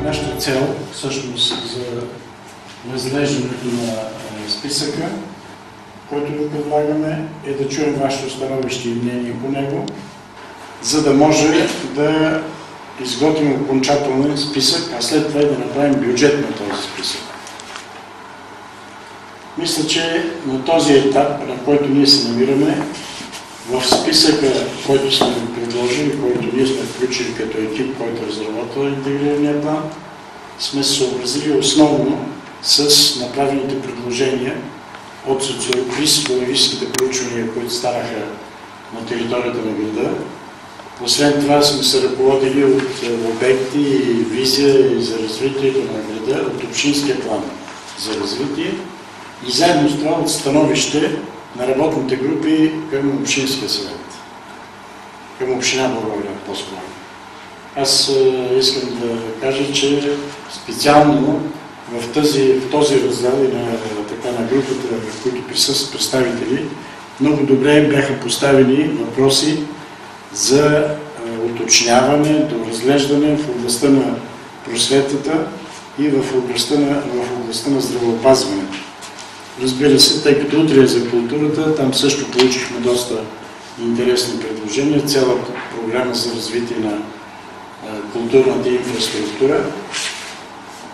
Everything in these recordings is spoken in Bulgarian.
Нашата цел, всъщност, за разглеждането на списъка, който ви предлагаме, е да чуем вашето становище и мнение по него, за да може да изготвим окончателен списък, а след това и да направим бюджет на този списък. Мисля, че на този етап, на който ние се намираме, в списъка, който сме предложили, който ние сме включили като екип, който разработва интегрирания план, сме се съобразили основно с направените предложения от социологическите проучвания, които станаха на територията на града. Освен това сме се ръководили от обекти и визия за развитието на града, от общинския план за развитие и заедно с това от становище на работните групи към Общинския съвет, към община Благоевград по-скоро. Аз искам да кажа, че специално в този раздел и на групата, в които присъстват представители, много добре бяха поставени въпроси за уточняване, до разглеждане в областта на просветата и в областта на здравеопазването. Разбира се, тъй като утре е за културата, там също получихме доста интересни предложения, цялата програма за развитие на културната инфраструктура.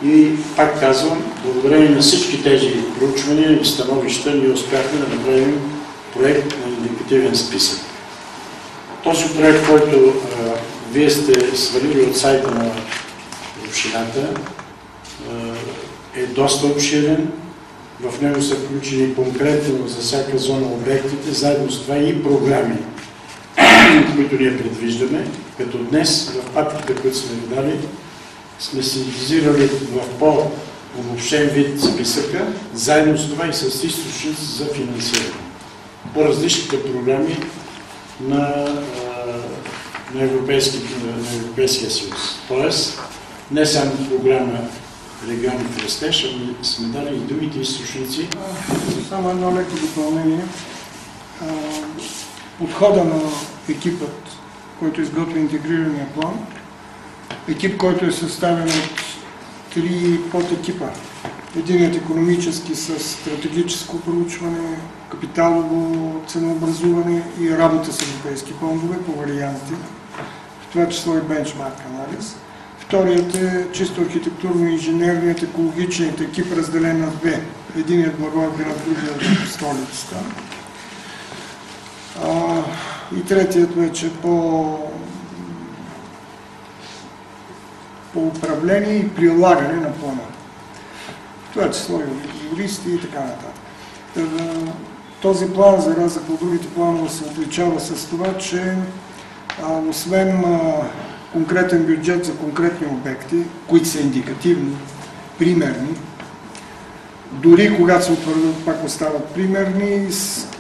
И пак казвам, благодарение на всички тези проучвания и становища, ние успяхме да направим проект на индикативен списък. Този проект, който вие сте свалили от сайта на общината, е доста обширен. В него са включени конкретно за всяка зона обектите, заедно с това и програми, които ние предвиждаме. Като днес, в папките, които сме ви дали, сме синтезирали в по-обобщен вид списъка, заедно с това и с източници за финансиране по различните програми на Европейския съюз. Тоест, не само програма Региони в растеж, ами сме дали и другите източници. Само едно леко допълнение. Подхода на екипът, който изготвя интегрирания план, екип, който е съставен от 3 подекипа. Единият икономически с стратегическо проучване, капиталово ценообразуване и работа с европейски фондове по варианти, в това число и бенчмарк анализ. Вторият е чисто архитектурно-инженерният, екологичният екип, разделен на 2. Единият Благоевград, другият в столицата. И третият вече по управление и прилагане на плана. Това число и юристи и така нататък. Този план, за разлика от другите планове, се отличава с това, че освен конкретен бюджет за конкретни обекти, които са индикативни, примерни, дори когато се утвърдят, пак остават примерни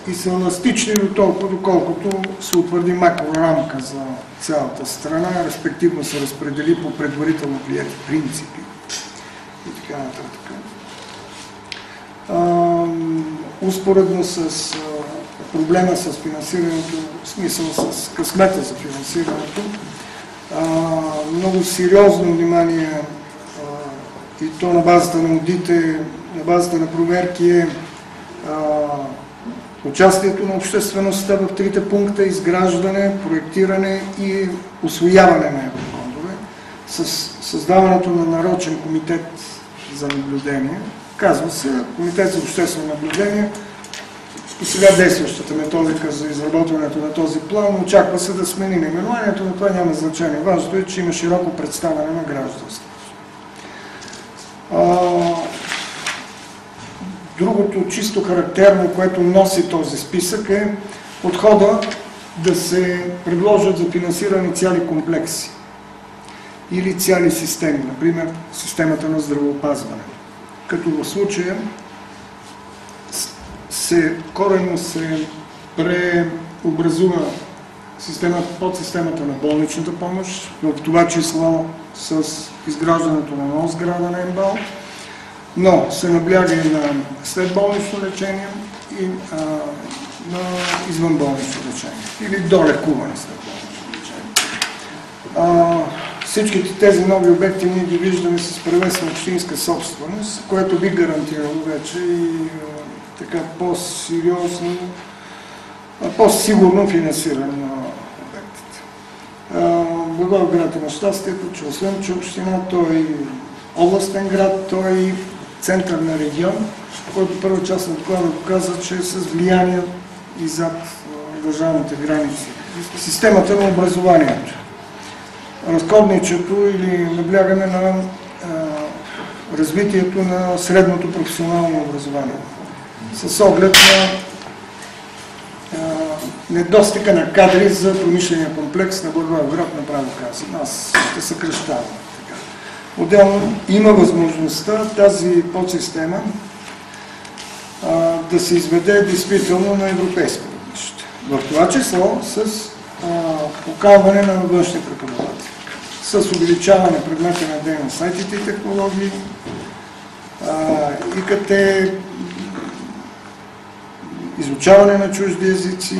и са еластични до толкова, доколкото се утвърди макрорамка за цялата страна, респективно се разпредели по предварително приети принципи и така нататък. Успоредно с проблема с финансирането, в смисъл с късмета за финансирането, много сериозно внимание и то на базата на аудите, на базата на проверки е участието на обществеността в 3 пункта: изграждане, проектиране и усвояване на еврофондове, с създаването на нарочен комитет за наблюдение. Казва се Комитет за обществено наблюдение. По сега действащата методика за изработването на този план очаква се да смени наименованието, но това няма значение. Важното е, че има широко представяне на гражданството. Другото чисто характерно, което носи този списък, е подхода да се предложат за финансиране цяли комплекси или цяли системи, например системата на здравеопазване. Като в случая коренно се преобразува подсистемата на болничната помощ, в това число с изграждането на нова сграда на МБАЛ, но се набляга и на следболнично лечение и на извънболнично лечение или долекуване следболнично лечение. всичките тези нови обекти ние ги виждаме с превес на общинска собственост, което би гарантирало вече и така по-сериозно, по-сигурно финансиране на обектите. Благоевград има щастието, че освен че община, той е областен град, той е център на регион, който първа част на доклада показва, че е с влияние и зад държавните граници. Системата на образованието. Разковничето или наблягане на развитието на средното професионално образование. С оглед на недостига на кадри за промишления комплекс на Благоевград, направо казвам. Аз ще съкращавам. Отделно има възможността тази подсистема да се изведе действително на европейско равнище. В това число с поканване на външни преподаватели, с увеличаване предмета на дейност, сайтите и технологии, ИКТ, изучаване на чужди езици,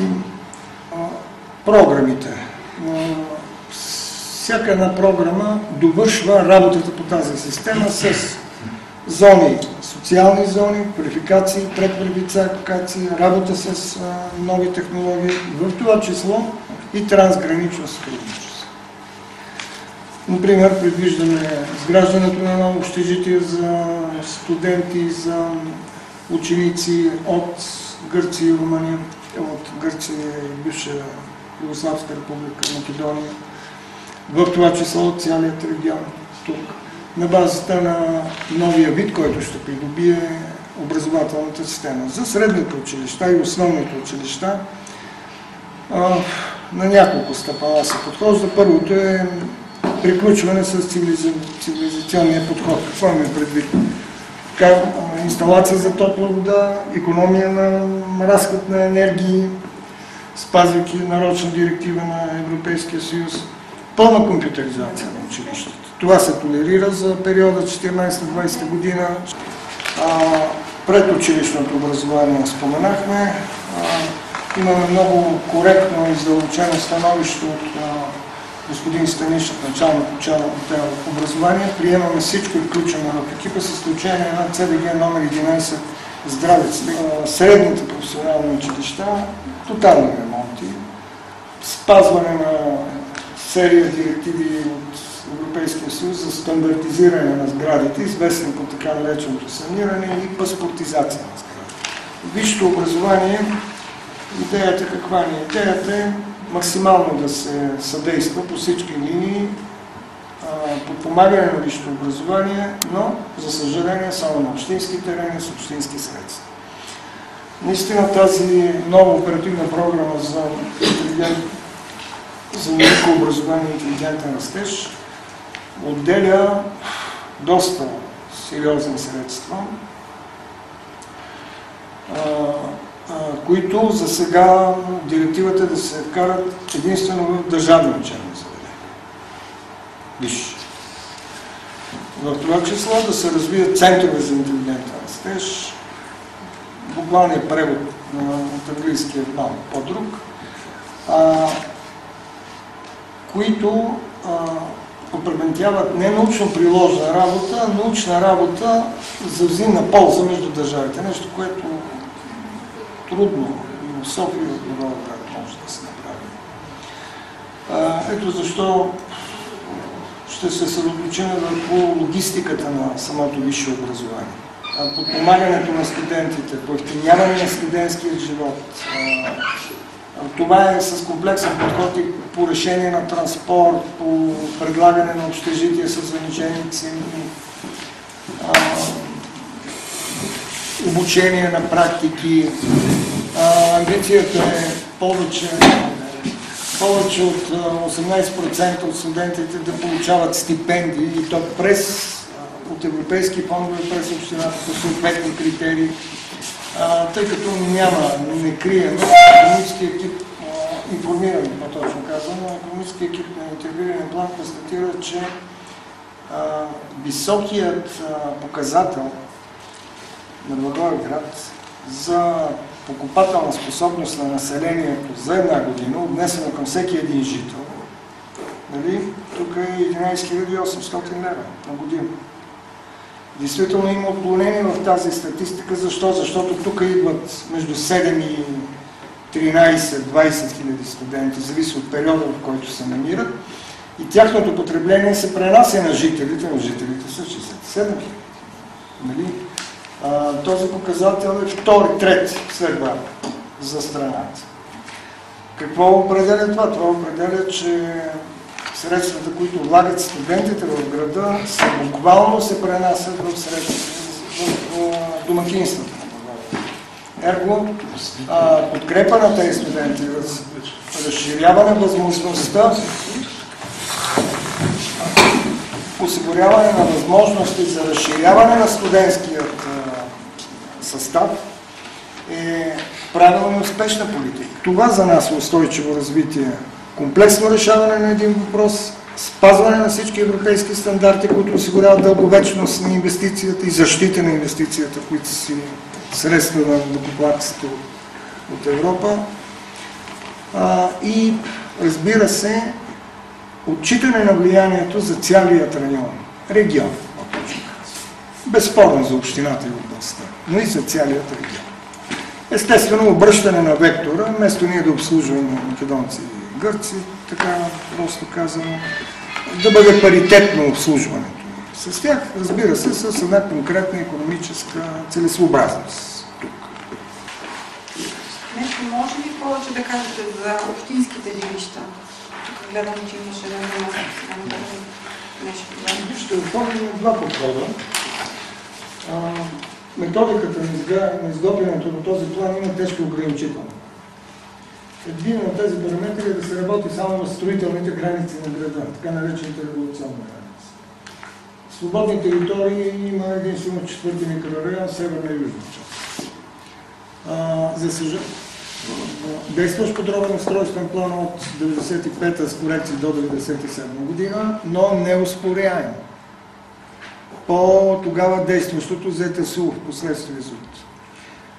програмите. Всяка една програма довършва работата по тази система с зони, социални зони, квалификации, преквалификации, работа с нови технологии, в това число и трансгранично сътрудничество. Например, предвиждаме изграждането на ново общежитие за студенти, за ученици от Гърция и Румъния, от Гърция и бивша Югославска република Македония, в това число от целият регион тук, на базата на новия вид, който ще придобие образователната система. За средните училища и основните училища на няколко стъпала се подхожда. Първото е приключване с цивилизационния подход. Какво имаме предвид? Инсталация за топла вода, икономия на разход на енергии, спазвайки нарочна директива на Европейския съюз, пълна компютъризация на училището. Това се толерира за периода 14-20 година. Предучилищното образование споменахме. Имаме много коректно и задълбочено становище от господин Станишев, началник отдел образование. Приемаме всичко и включваме в екипа, с изключение на ЦДГ номер 11 Здравец. Средните професионални училища, тотални ремонти, спазване на серия директиви от Европейския съюз за стандартизиране на сградите, известни по така нареченото саниране и паспортизация на сградите. Висшето образование, идеята каква ни е? Идеята е максимално да се съдейства по всички линии, подпомагане на висшето образование, но, за съжаление, само на общински терени с общински средства. Наистина тази нова оперативна програма за наука, образование и интелигентен растеж отделя доста сериозни средства, които за сега директивата да се вкарат единствено в държавни учебни заведения. Виж. В това число да се развият центрове за интелигентен растеж, буквалният превод от английски е малко по-друг, които определят не научно-приложна работа, а научна работа за взаимна полза между държавите. Нещо, което трудно и в София и в Благоевград може да се направи. Ето защо ще се съсредоточим върху логистиката на самото висше образование. Подпомагането на студентите, поевтиняване на студентския живот. Това е с комплексен подход и по решение на транспорт, по предлагане на общежития с занижени цени, обучение на практики. Амбицията е повече от 18% от студентите да получават стипендии и то от европейски фондове, през общината по съответни критерии. Тъй като не крием, икономически екип, информиран, по-точно казвам, икономически екип на интегриран план констатира, че високият показател на Благоевград за покупателна способност на населението за една година, отнесено към всеки един жител, нали, тук е 11 800 лева на година. Действително има отклонение в тази статистика. Защо? Защото тук идват между 7 и 13-20 хиляди студенти, зависи от периода, в който се намират. И тяхното потребление се пренася на жителите. На жителите са 67 хиляди. Нали? Този показател е втори, трети следва за страната. Какво определя това? Това определя, че средствата, които влагат студентите в града, буквално се пренасят в домакинствата. Ерго, подкрепа на тези студенти, разширяване на възможността, осигуряване на възможности за разширяване на студентският състав е правилна и успешна политика. Това за нас е устойчиво развитие, комплексно решаване на един въпрос, спазване на всички европейски стандарти, които осигуряват дълговечност на инвестицията и защита на инвестицията, които си средства на накоплатците от Европа. И разбира се, отчитане на влиянието за цялият регион. Безспорно за общината и областта, но и за цялият регион. Естествено, обръщане на вектора, вместо ние да обслужваме македонци и гърци, така просто казано, да бъде паритетно обслужването с тях, разбира се, с една конкретна икономическа целесообразност. Нещо може ли повече да кажете за общинските жилища? Тук гледам, че имаше нещо. Ще оформим два подхода. Методиката на изготвянето на този план има тежко ограничително. Един от тези параметри е да се работи само в строителните граници на града, така наречените революционни граници. Свободни територии има единствено 4-ти микрорайон, северна и южна част. За съжаление, действащ подробен устройствен план от 95-та с корекции до 97 година, но неоспоряем по тогава действащото ЗТСУ в последствие ЗУТ,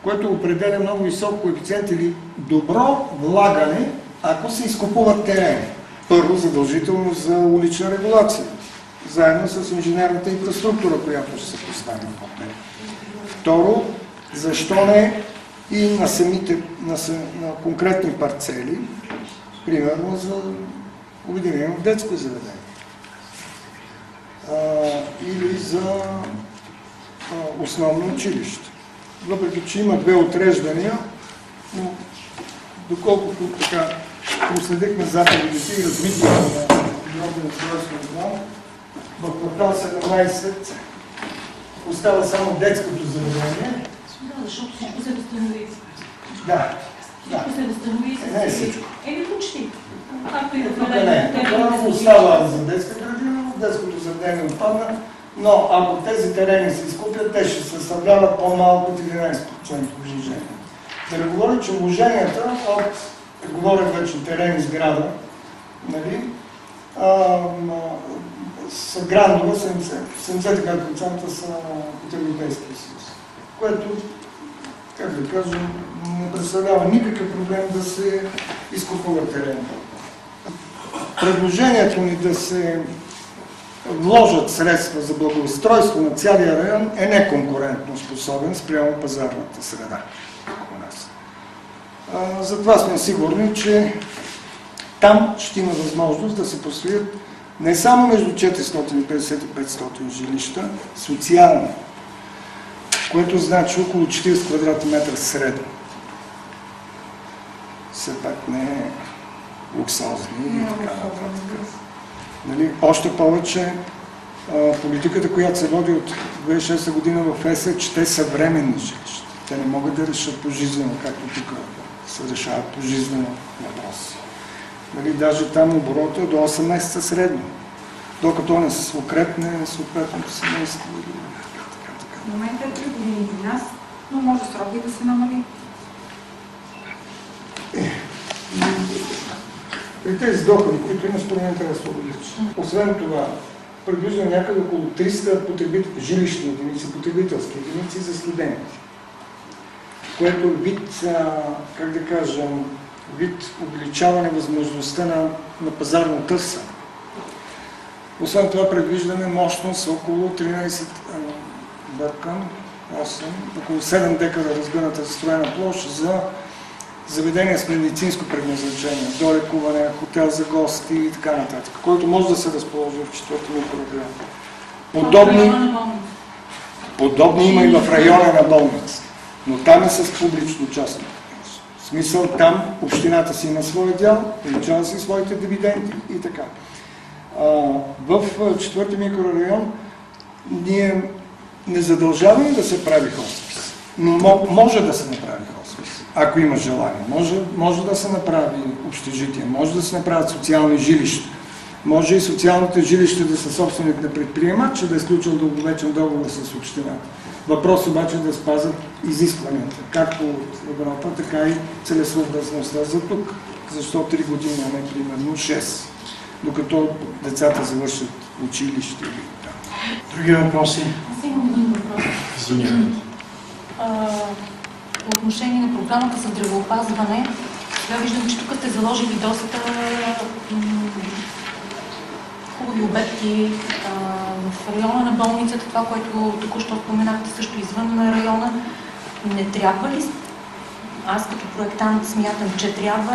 което определя много висок коефициент или добро влагане, ако се изкупуват терени. Първо, задължително за улична регулация, заедно с инженерната инфраструктура, която ще се постави под него. Второ, защо не и на конкретни парцели, примерно за обединено детско заведение. Или за основно училище. Въпреки че има две отреждания, но доколкото така проследихме заповедите и развитието на подробния устройствен план, в квартал 17 остава само детското заведение. Да, защото всичко се възстанови. Да. Всичко се възстанови. Не е всичко. Почти. Както и да не. Остава за детска градина, детското заведение отпадна, но ако тези терени се изкупят, те ще съставляват по-малко от 11% вложение. Да не говоря, че вложенията говоря вече терени с града, нали, са грандове, 75% са от Европейския съюз, което, как да кажем, не представлява никакъв проблем да се изкупува терен. Предложението ни да се вложат средства за благоустройство на целия район е неконкурентно способен спрямо пазарната среда у нас. Затова сме сигурни, че там ще има възможност да се построят не само между 450 и 500 жилища, социални, което значи около 40 квадратни метра средно. Все пак не е луксозни и така нататък. Нали? Още повече политиката, която се води от 2006 година в ЕС е, че те са временни жилища. Те не могат да решат пожизнено, както тук се решават пожизнено въпроси. Нали? Даже там оборота е до 8 месеца средно, докато не се укрепне съответното семейство. В момента е 3 години при нас, но може срок и да се намали. При тези доходи, които има, според мен трябва да се увеличи. Освен това, предвижда някъде около 300 жилищни единици, потребителски единици за студенти, което вид, как да кажем, вид увеличаване възможността на пазарна търса. Освен това предвиждаме мощност около 13 бъркам, 8, около 7 декара разгъната застроена площ за заведения с медицинско предназначение, долекуване, хотел за гости и така нататък, който може да се разположи в 4-ти микрорайон. Подобни има и в района на болница, но там е с публично-частно. В смисъл, там общината си има своя дял, получава си своите дивиденти и така. В 4-ти микрорайон ние не задължаваме да се прави хоспис, но може да се направи хоспис, ако има желание. Може да се направи общежитие, може да се направят социални жилища. Може и социалните жилища да са собственик на предприемач, да е изключил дълговечен договор с общината. Въпрос обаче да спазят изискванията, както от Европа, така и целесъобразността за тук. Защо 3 години, а не примерно 6, докато децата завършат училище или там. Други въпроси? Аз имам един въпрос. Извинявайте. По отношение на програмата за здравеопазване, сега виждам, че тук сте заложили доста хубави обекти в района на болницата, това, което току-що споменахте, също извън района. Не трябва ли, аз като проектант смятам, че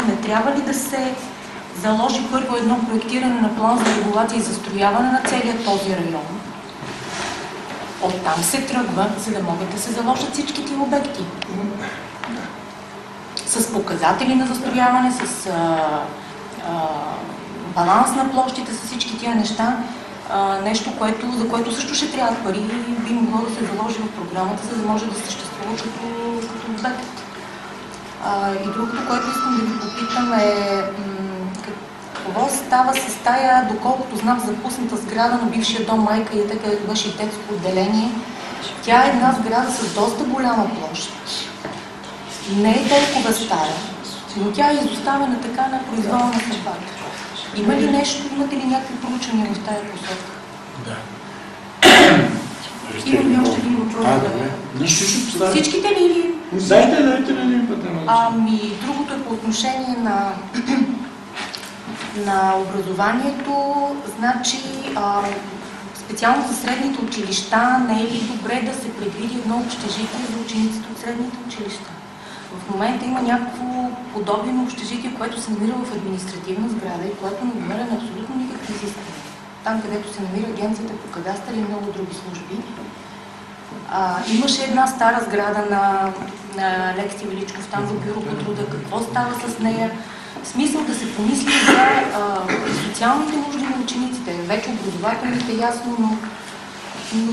не трябва ли да се заложи първо едно проектиране на план за регулация и застрояване на целия този район? Оттам се тръгва, за да могат да се заложат всички тия обекти. С показатели на застрояване, с баланс на площите, с всички тия неща. Нещо, за което също ще трябва пари и би могло да се заложи в програмата, за да може да съществува като обект. И другото, което искам да ви попитам е какво става с тая, доколкото знам, запусната сграда на бившия дом Майка и където беше и детско отделение. Тя е една сграда с доста голяма площ. Не е толкова стара, но тя е изоставена така на произвола на съдбата. Имате ли някакви проучвания в тая посока? Да. Имам и още един въпрос. Всичките ли или? Дайте на един път. Другото е по отношение на образованието. Значи, специално за средните училища, не е ли добре да се предвиди едно общежитие за учениците от средните училища? В момента има някакво подобие на общежитие, което се намира в административна сграда и което не отговаря на абсолютно никакви изисквания. Там, където се намира агенцията по кадастър и много други служби. Имаше една стара сграда на Лекси Величков, там в бюро по труда. Какво става с нея? В смисъл да се помисли за социалните нужди на учениците. Вече образователните ясно, но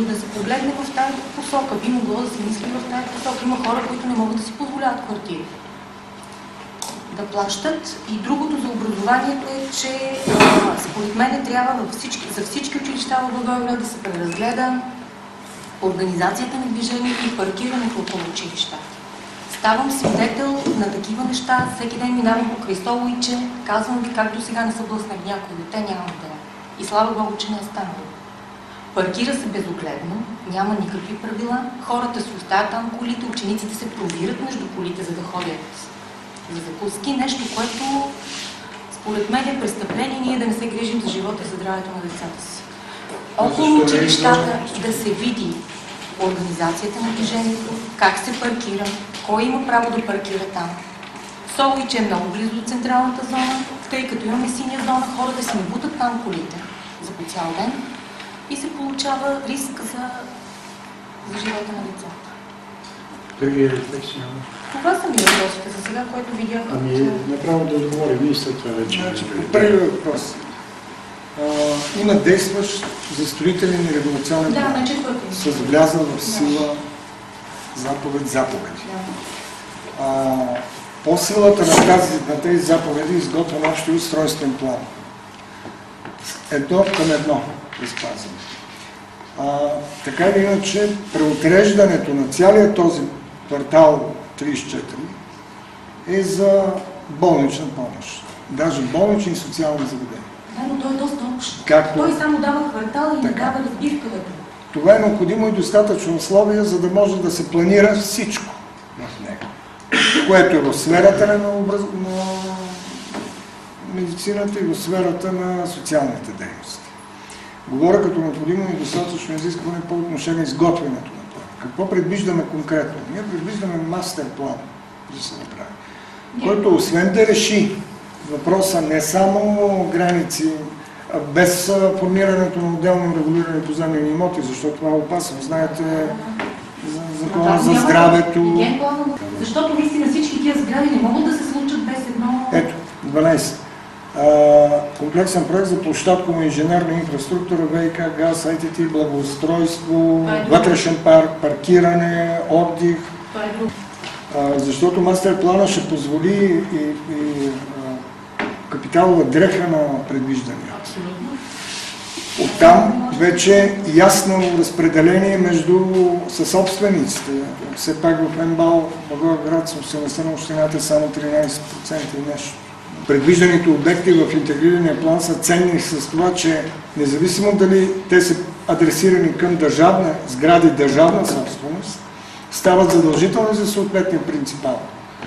да се погледне в тази посока. Би могло да се мисли в тази посока. Има хора, които не могат да си позволяват квартири да плащат. И другото за образованието е, че според мен трябва за всички училища в Благоевград да се преразгледа организацията на движението и паркирането около училища. Ставам свидетел на такива неща. Всеки ден минавам покрай Столуиче. Казвам ви как до сега не са блъснали някой дете, няма дете. И слава Богу, че не е станало. Паркира се безогледно, няма никакви правила, хората се оставят там колите, учениците се провират между колите, за да ходят за закуски. Нещо, което според мен е престъпление, ние да не се грижим за живота и за здравето на децата си. Около училищата да се види организацията на движението, как се паркира, кой има право да паркира там. Солуич е много близо до централната зона, тъй като имаме синя зона, хората си не бутат там колите за по цял ден и се получава риск за живота на децата. Други рефлексии? Това са ми въпросите за сега, което видях. Направо да отговорим и след това вече. Първи въпрос. Има действащ за строителен и регулационен план. С влязъл в сила заповеди. По силата на тези заповеди е изготвен общ устройствен план. Едно към едно изпазване. Така или иначе, преотреждането на цялия този квартал 34 е за болнична помощ. Даже болнични и социални заведения. Да, но той е доста общ. Както... Той само дава квартала и не дава разбивка. Това е необходимо и достатъчно условие, за да може да се планира всичко в него. Което е в сферата на медицината и в сферата на социалните дейности. Говоря като необходимо и достатъчно изискване по отношение изготвянето на план. Какво предвиждаме конкретно? Ние предвиждаме мастер план да се направи, който освен да реши въпроса не само граници, без формирането на отделно регулирани поземлени имоти, защото това е опасно. Знаете, закона за здравето. Защото наистина всички тия сгради не могат да се случат без едно... Ето, 12. Комплексен проект за площадкова инженерна инфраструктура, ВиК, газ, ITT, благоустройство, вътрешен парк, паркиране, отдих. Защото мастер плана ще позволи и капиталова дреха на предвиждания. Оттам вече ясно разпределение между съсобствениците. Все пак в МБАЛ, Благоевград, собствеността на общината само 13% и нещо. Предвижданите обекти в интегрирания план са ценни с това, че независимо дали те са адресирани към държавна сгради, държавна собственост, стават задължителни за съответния принципал.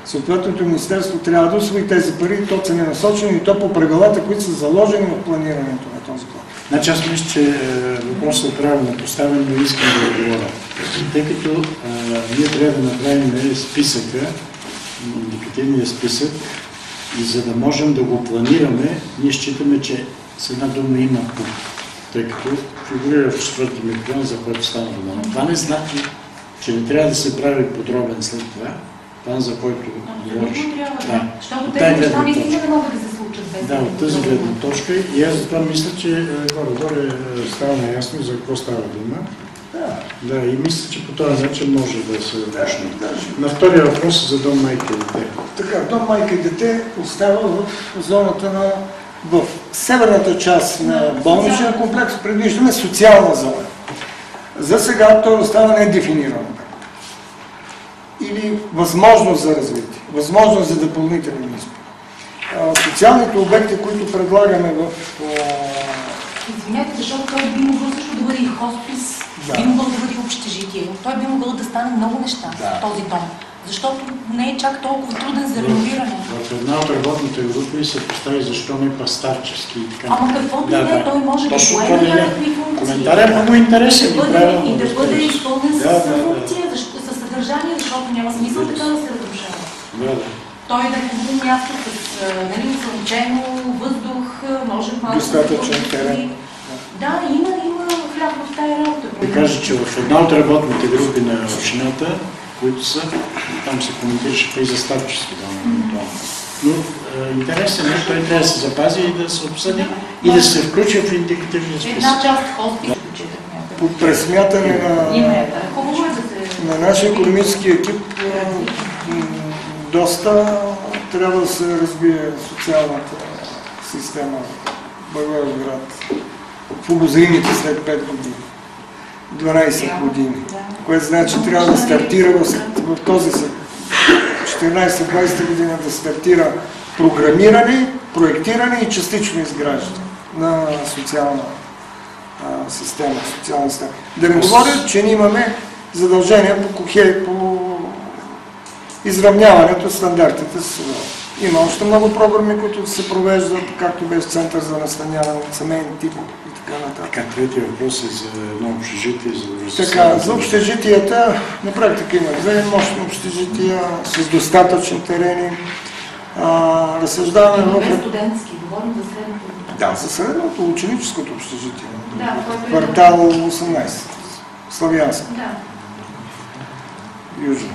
Съответното министерство трябва да усвои тези пари, и то целенасочено, и то по правилата, които са заложени в планирането на този план. Значи аз мисля, че въпросът е правилно поставен, но искам да отговоря. Тъй като ние трябва да направим списъка, индикативния списък, и за да можем да го планираме, ние считаме, че с една дума има пункт, тъй като фигурира в четвърти ми план, за който стана дума. Но това не значи, че не трябва да се прави подробен след това, план, за който говориш. Да. Защото тези неща наистина не могат да се случат без да, от тази гледна точка. И аз затова мисля, че горе-горе става наясно за какво става дума. Да, и мисля, че по този начин може да се почне. На втория въпрос за дом, майка и дете. Така, дом, майка и дете остава в зоната на... В северната част на болничния комплекс предвиждаме социална зона. За сега той остава недефиниран. Или възможност за развитие, възможност за допълнителен избор. Социалните обекти, които предлагаме в... Извинете, защото той би могъл също да бъде и хоспис, би могъл да бъде и общежитие. Той би могъл да стане много неща в този дом. Защото не е чак толкова труден за реновиране. В една от работните групи се постави защо не пастарчески и така. Ама каквото и да е, той може да поеме някакви функции. Коментарът е много интересен. И да бъде изпълнен с функция, със съдържание, защото няма смисъл така да се разрушава. Той да е хубаво място с слънчено, въздух, може малко... Достатъчен терен. Да, има хляб в тая работа. Да кажа, че в една от работните групи на общината, които са, там се коментираше и за старчески дом. Но интересен е, той трябва да се запази и да се обсъди и да се включи в индикативния списък. Една част хоспис. По пресмятане на нашия икономически екип доста трябва да се развие социалната система в Благоевград в обозримите след 5 години, 12 години, което значи трябва да стартира в този 14-20 година да стартира програмиране, проектиране и частично изграждане на социална система, социална система. Да не говоря, че ние имаме задължения по изравняването стандартите с има още много програми, които се провеждат, както беше Център за настаняване от семейни тип и така нататък. Така, третия въпрос е за едно общежитие. Така, за общежитията, на практика има две мощни общежития с достатъчни терени. Разсъждаваме в... студентски, говорим за средното. Да, за средното ученическото общежитие. Квартал 18. Славянски. Да. Южно.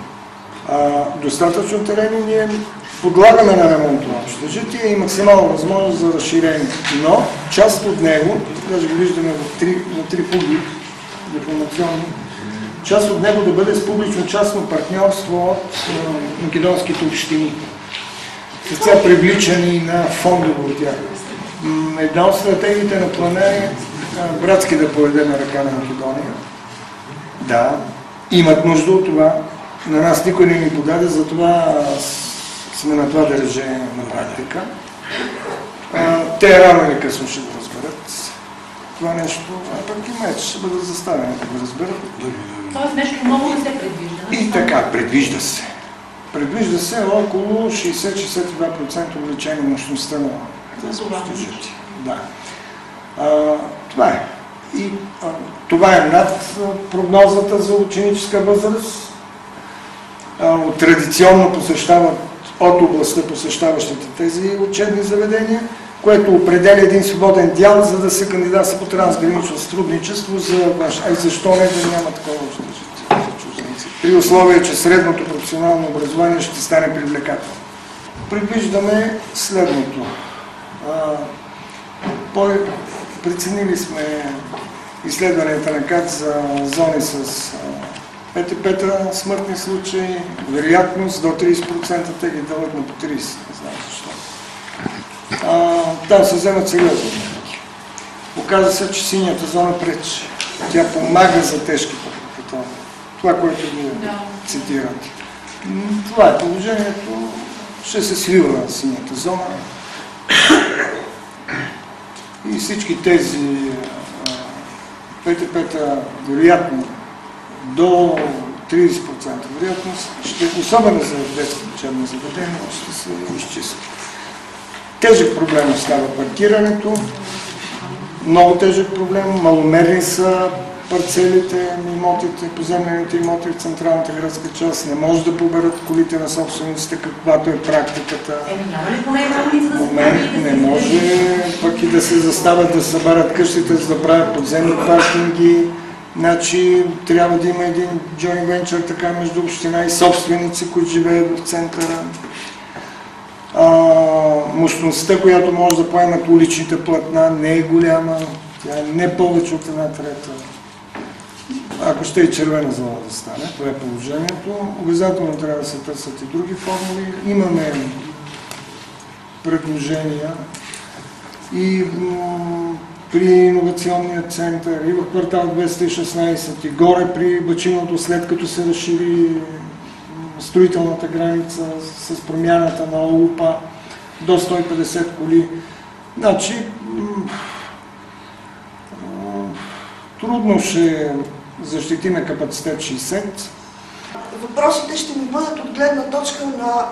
Достатъчно терени ние подлагаме на ремонт това общежитие и максимална възможност за разширение. Но част от него, даже го виждаме на три фуги деформационни, част от него да бъде с публично-частно партньорство от македонските общини. С цел привличани на фондове от тях. Една от стратегиите на плана е братски да поведе на ръка на Македония. Да, имат нужда от това. На нас никой не ни подаде, затова сме на това държение на практика. Те рано или късно ще го разберат. Това нещо, пък и меч ще бъдат заставени да го разберат. Тоест нещо много не се предвижда. И така, предвижда се. Предвижда се около 60-62% увеличение на мощността на тези общежития. Да. Това е. И това е над прогнозата за ученическа възраст. Традиционно посещават от областта посещаващите тези учебни заведения, което определя един свободен дял, за да се кандидатства по трансгранично сътрудничество за външно. Защо не да няма такова за чужденци? При условие, че средното професионално образование ще стане привлекателно. Предвиждаме следното. Преценили сме изследванията на КАТ за зони с ПТП-та, смъртни случаи, вероятност до 30%, те ги дават на по 30%, не знам защо. Там се вземат сериозни мерки. Оказва се, че синята зона пречи. Тя помага за тежките пропитания. Това, което ви цитирате. Това е положението. Ще се свива на синята зона. И всички тези ПТП-та, вероятно, до 30% вероятност, особено за детски учебни заведения, ще се изчислят. Тежък проблем остава паркирането, много тежък проблем, маломерни са парцелите, имотите, поземлените имоти в централната градска част, не може да поберат колите на собствениците, каквато е практиката. Не може пък и да се заставят да събарят къщите, за да правят подземни паркинги. Значи трябва да има един joint venture така между община и собственици, които живеят в центъра. Мощността, която може да поемат уличните платна, не е голяма. Тя е не повече от 1/3. Ако ще и червена зона да стане, това е положението. Обязателно трябва да се търсят и други формули. Имаме предложения и при иновационния център, и в квартал 216, и горе при Бачиното, след като се разшири строителната граница с промяната на ОУПА до 150 коли. Значи, трудно ще защитиме капацитет 60. Въпросите ще ми бъдат от гледна точка на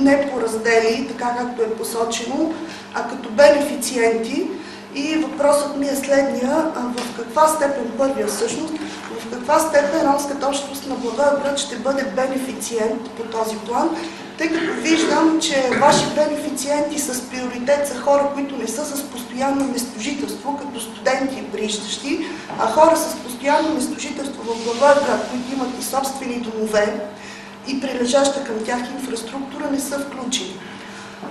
не по раздели, така както е посочено, а като бенефициенти. И въпросът ми е следния: в каква степен, първия всъщност, в каква степен ромската общност на Благоевград ще бъде бенефициент по този план, тъй като виждам, че ваши бенефициенти с приоритет са хора, които не са с постоянно местожителство, като студенти и прииждащи, а хора с постоянно местожителство в Благоевград, които имат и собствени домове и прилежаща към тях инфраструктура, не са включени.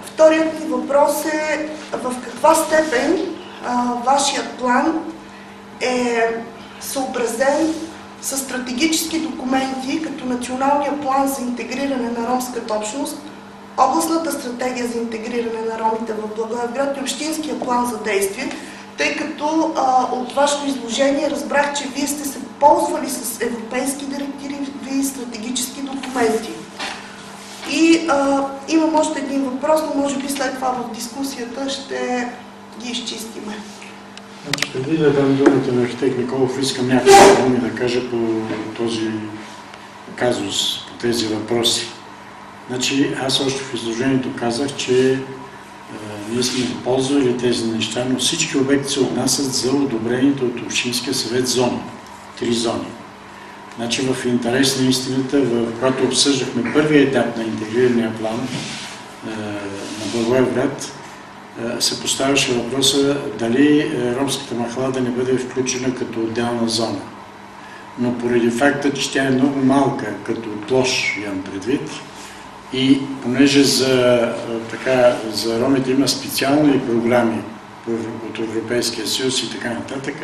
Вторият ми въпрос е: в каква степен вашият план е съобразен с стратегически документи, като Националния план за интегриране на ромската общност, Областната стратегия за интегриране на ромите в Благоевград и Общинския план за действие, тъй като от вашето изложение разбрах, че вие сте се ползвали с европейски директиви и стратегически документи. И имам още един въпрос, но може би след това в дискусията ще ги изчистиме. Значи, преди да дам думата на архитект Николов, искам няколко думи да кажа по този казус, по тези въпроси. Значи, аз още в изложението казах, че ние сме ползвали тези неща, но всички обекти се отнасят за одобрените от Общинския съвет зони. 3 зони. Значи, в интерес на истината, когато обсъждахме първия етап на интегрирания план на Благоевград, се поставяше въпроса дали ромската махала да не бъде включена като отделна зона. Но поради факта, че тя е много малка като площ, имам предвид, и понеже за ромите има специални програми от Европейския съюз и така нататък,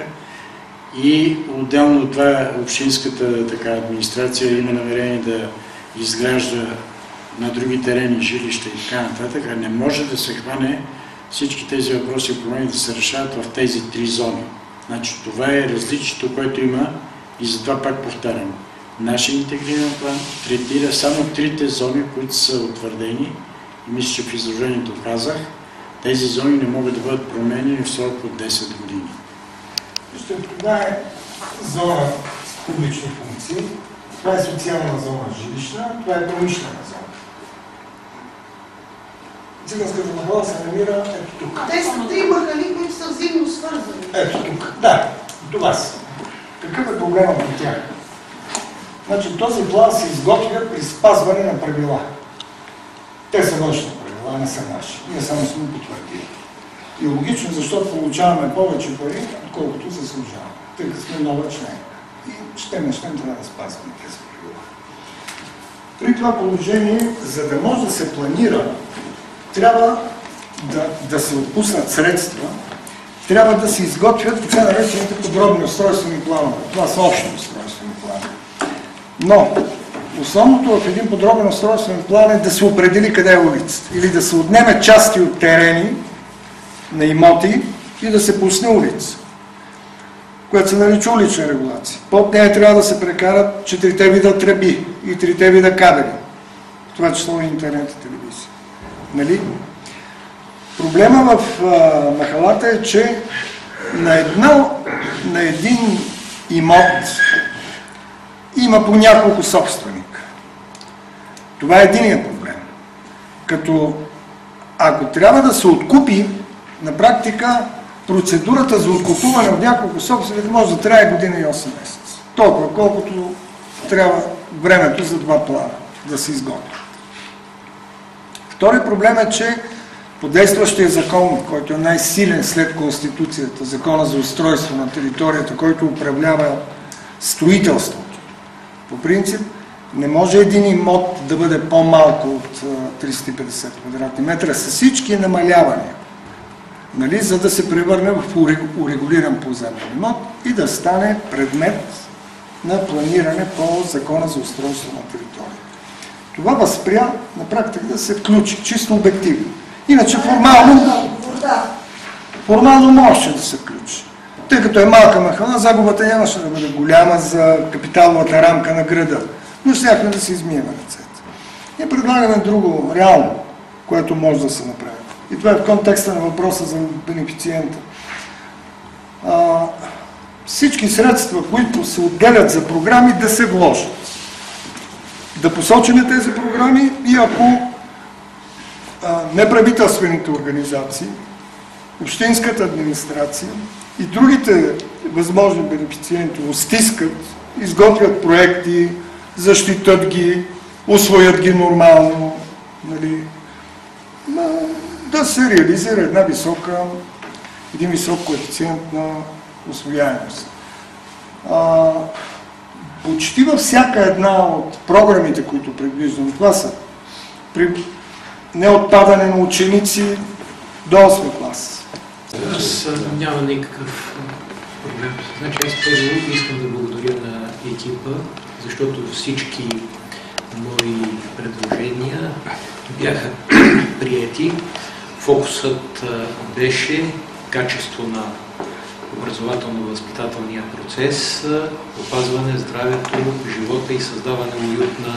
и отделно от това общинската администрация има намерение да изгражда на други терени жилища и така нататък, а не може да се хване всички тези въпроси и промени да се решават в тези 3 зони. Значи това е различието, което има, и затова пак повтарям. Нашия интегриран план третира само 3 зони, които са утвърдени, и мисля, че в изложението казах, тези зони не могат да бъдат променени в срок от 10 години. Това е зона с публични функции, това е социална зона жилищна, това е промишлена зона. циганската махала се намира ето тук. Те са три махали, които са взаимно свързани. Ето тук. Да, това са. Какъв е проблемът при тях? Значи този план се изготвя при спазване на правила. Те са външни правила, не са наши. Ние само сме потвърдили. И логично, защото получаваме повече пари, отколкото заслужаваме. Тъй като сме нова членка. И ще трябва да спазваме тези правила. При това положение, за да може да се планира, трябва да се отпуснат средства, трябва да се изготвят така наречените подробни устройствени планове. Това са общи устройствени планове. Но основното в един подробен устройствен план е да се определи къде е улицата. Или да се отнеме части от терени на имоти и да се пусне улица, която се нарича улична регулация. Под нея трябва да се прекарат 4 вида тръби и 3 вида кабели. В това число и интернет и телевизия. Нали? Проблема в махалата е, че на един имот има по няколко собственика. Това е единият проблем. Като ако трябва да се откупи, на практика процедурата за откупуване от няколко собственика може да трае година и 8 месеца. Толкова, колкото трябва времето за 2 плана да се изготвят. Втори проблем е, че по действащия закон, който е най-силен след Конституцията, закона за устройство на територията, който управлява строителството, по принцип не може един имот да бъде по-малко от 350 квадратни метра с всички намалявания, нали, за да се превърне в урегулиран поземлен имот и да стане предмет на планиране по закона за устройство на територията. Това възпря на практика да се включи, чисто обективно. Иначе формално може да се включи. Тъй като е малка махала, загубата нямаше да бъде голяма за капиталовата рамка на града, но щяхме да се измием ръцете. Ние предлагаме друго, реално, което може да се направи. И това е в контекста на въпроса за бенефициента. Всички средства, които се отделят за програми, да се вложат. Да посочим тези програми и ако неправителствените организации, общинската администрация и другите възможни бенефициенти стискат, изготвят проекти, защитат ги, усвоят ги нормално, нали, да се реализира един висок коефициент на усвояемост. Почти във всяка една от програмите, които предвиждам, това са при неотпадане на ученици до 8 клас. Аз няма никакъв проблем. Значи аз първо искам да благодаря на екипа, защото всички мои предложения бяха приети. Фокусът беше качество на образователно-възпитателния процес, опазване здравето, живота и създаване уют на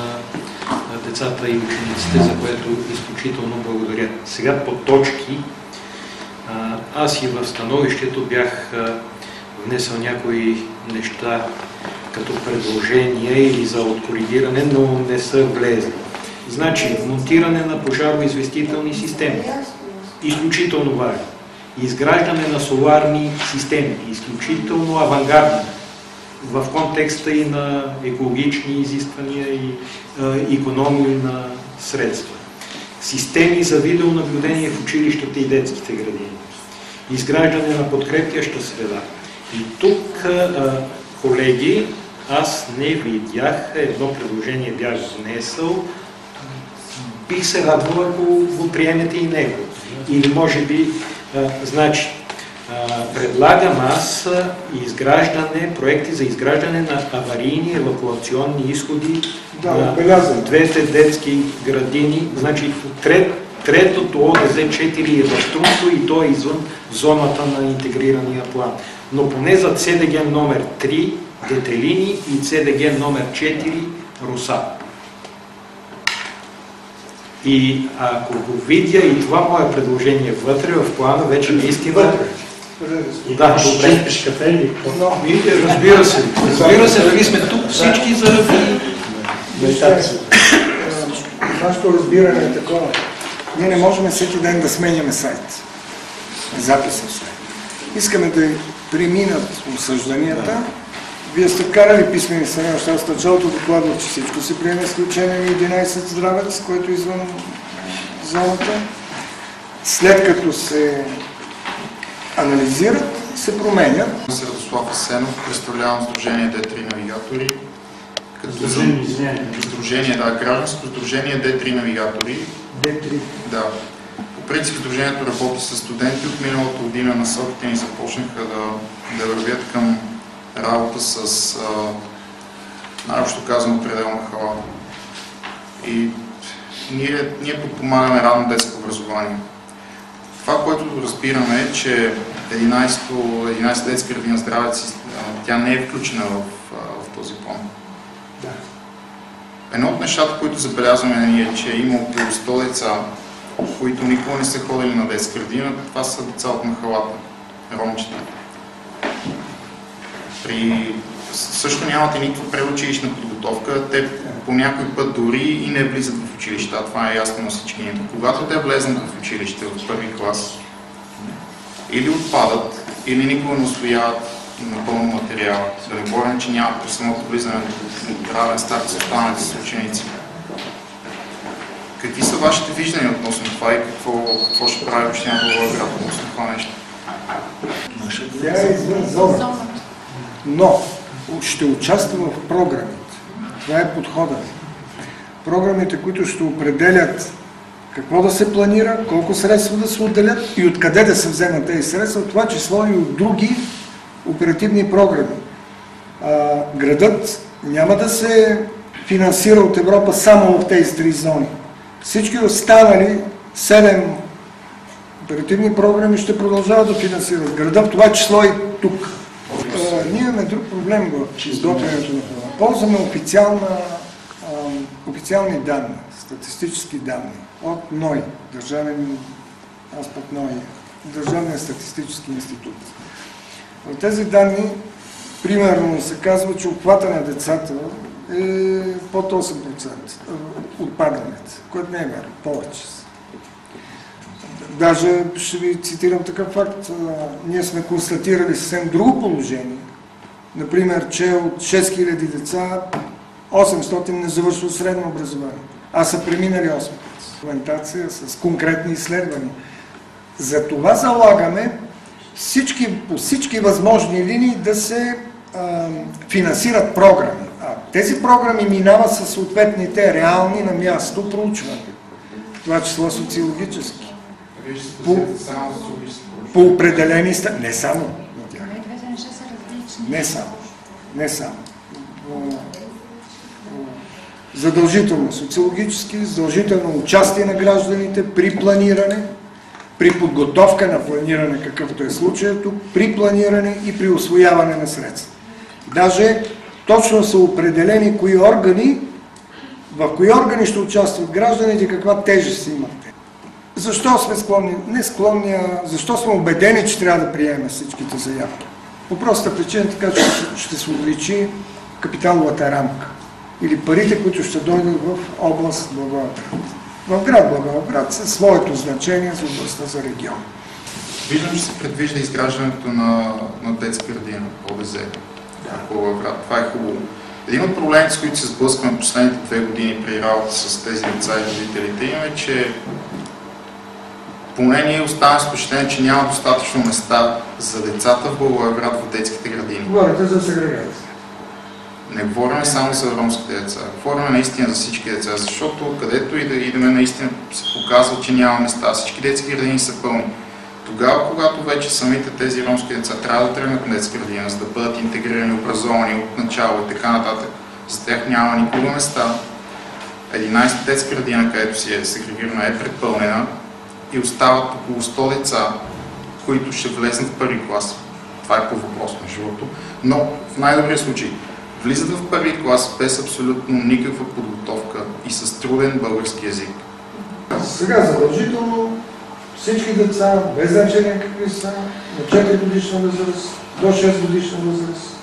децата и учениците, за което изключително благодаря. Сега по точки. Аз и в становището бях внесъл някои неща като предложения или за откоригиране, но не са влезли. Значи, монтиране на пожароизвестителни системи. Изключително важно. Изграждане на соларни системи. Изключително авангардно. В контекста и на екологични изисквания и икономии на средства. Системи за видеонаблюдение в училищата и детските градини. Изграждане на подкрепяща среда. И тук, колеги, аз не видях, едно предложение бях внесъл, бих се радвал, ако го приемете и него. Или може би, значи, предлагам аз проекти за изграждане на аварийни евакуационни изходи на двете детски градини. Значи, третото ОДЗ 4 е в Струмско и то е извън зоната на интегрирания план. Но поне за ЦДГ номер 3 Детелини и ЦДГ номер 4 Руса. И ако го видя и това мое предложение вътре в плана, вече наистина... Да, добре. Разбира се, дали сме тук всички заради... Нашето разбиране е такова. Ние не можем всеки ден да сменяме сайт. Записа в сайт. Искаме да преминат осъжданията. Вие сте карали писмени становища. В началото докладвах, че всичко се приеме, изключение на 11 здравец, който е извън зоната. След като се анализират, се променят. Радослав Асенов, представлявам Сдружение Д3 навигатори. Сдружение, да, гражданско сдружение Д3 навигатори. Д3. Да. По принцип сдружението работи с студенти. От миналата година насоките ни започнаха да вървят към работа с, най-общо казано, пределна хала. И ние подпомагаме ранно детско образование. Това, което разбираме е, че 11 детска градина здравец, тя не е включена в този план. Да. Едно от нещата, които забелязваме ние е, че има около 100 деца, които никога не са ходили на детска градина. Това са деца от махалата, ромчета. Също нямат и никаква предучилищна подготовка. Те по някой път дори и не влизат в училища. Това е ясно на всички ни. Когато те влезнат в училище от първи клас, или отпадат, или никога не усвояват напълно материала. Да не говорим, че нямат при самото влизане в равен старт с останалите си ученици. Какви са вашите виждания относно това и какво ще прави община Благоевград относно това нещо? Тя е извън зоната. Но ще участва в програмите. Това е подходът. Програмите, които ще определят какво да се планира, колко средства да се отделят и откъде да се вземат тези средства, това число и от други оперативни програми. Градът няма да се финансира от Европа само в тези 3 зони. Всички останали 7 оперативни програми ще продължават да финансират града, в това число и тук. Ние имаме друг проблем в изготвянето на това. Ползваме официални данни, статистически данни от НОИ, Държавния статистически институт. В тези данни, примерно, се казва, че обхвата на децата е под 8% отпадането, което не е вярно, повече. Даже ще ви цитирам такъв факт. Ние сме констатирали съвсем друго положение. Например, че от 6000 деца 800 не завършват средно образование, а са преминали 8. Документация с конкретни изследвания. За това залагаме по всички възможни линии да се финансират програми. Тези програми минават със съответните реални на място проучвания. Това число социологически. По определени не само. Не само. Задължително социологически, задължително участие на гражданите при планиране, при подготовка на планиране, какъвто е случаето, при планиране и при усвояване на средства. Даже точно са определени в кои органи ще участват гражданите, каква тежест имат те. Защо сме защо сме убедени, че трябва да приемем всичките заявки? По проста причина, така че ще се увеличи капиталовата рамка или парите, които ще дойдат в област Благоевград. В град Благоевград със своето значение за областта за регион. Виждам, че се предвижда изграждането на детска градина, ОДЗ в Благоевград. Това е хубаво. Един от проблемите, с които се сблъскваме последните 2 години при работа с тези деца и родителите им е, че поне ние оставаме с впечатление, че няма достатъчно места за децата в Благоевград в детските градини. Говорите за сегрегация. Не говорим само за ромските деца, говорим наистина за всички деца, защото където и да идеме наистина се показва, че няма места, всички детски градини са пълни. Тогава, когато вече самите тези ромски деца трябва да тръгнат на детска градина, за да бъдат интегрирани, образовани от начало и така нататък, за тях няма никога места. 11 детска градина, където си е сегрегирана, е предпълнена и остават около 100 деца, които ще влезнат в първи клас. Това е по въпрос на живото. Но в най-добрия случай влизат в първи клас без абсолютно никаква подготовка и с труден български език. Сега задължително всички деца, без значение какви са, на 4 годишна възраст, до 6 годишна възраст,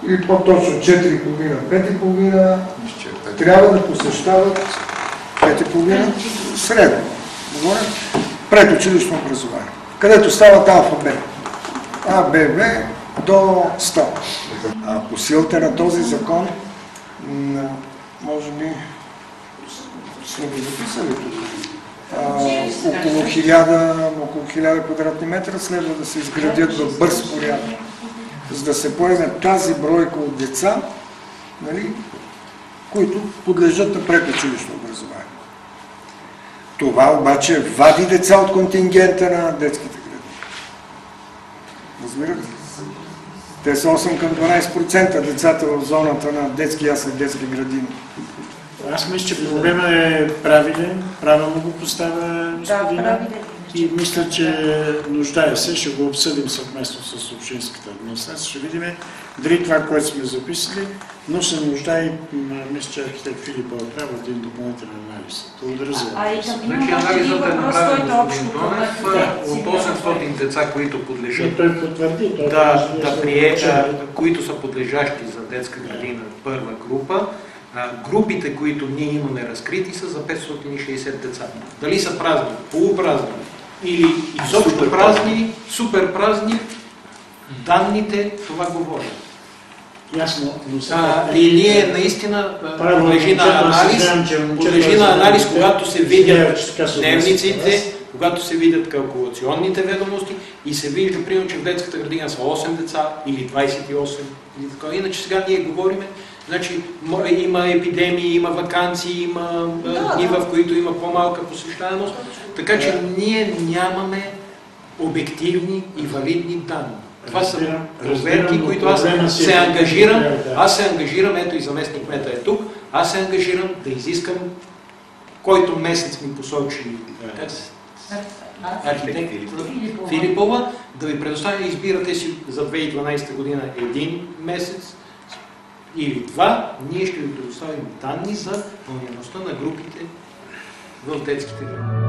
или по-точно 4,5, 5,5, трябва да посещават 5,5 средно. говоря, предучилищно образование, където стават алфабет. А, Б, В до 100. По силата на този закон, може би, сме го записали тук, около 1000 квадратни метра следва да се изградят в бърз порядък, за да се поеме тази бройка от деца, нали, които подлежат на предучилищно образование. Това обаче вади деца от контингента на детските градини. Разбирате? Те са 8 към 12% децата в зоната на детски ясли, детски градини. Аз мисля, че проблема е правилен, правилно го поставя господина. И мисля, че нуждае се, ще го обсъдим съвместно с общинската администрация. Ще видим дали това, което сме записали, но се нуждае, мисля, че архитект Филип трябва един допълнителен анализ. Благодаря за Значи анализът е направен господин Тонев от 800 деца, които подлежат. Той потвърди, които са подлежащи за детска градина първа група. Групите, които ние имаме разкрити, са за 560 деца. Дали са празни, полупразни или изобщо празни, супер празни, данните това говорят. Ясно, но и ние наистина подлежи на анализ, когато се видят дневниците, когато се видят калкулационните ведомости и се вижда, примерно, че в детската градина са 8 деца или 28 или така. Иначе сега ние говорим, значи има епидемии, има ваканции, има дни, в които има по-малка посещаемост, така че ние нямаме обективни и валидни данни. Това са проверки, които аз се ангажирам, ето и заместник кмета е тук, аз се ангажирам да изискам, който месец ми посочи архитект Филипова, да ви предоставя, избирате си за 2012 година един месец или два, ние ще ви предоставим данни за пълнеността на групите в детските градини.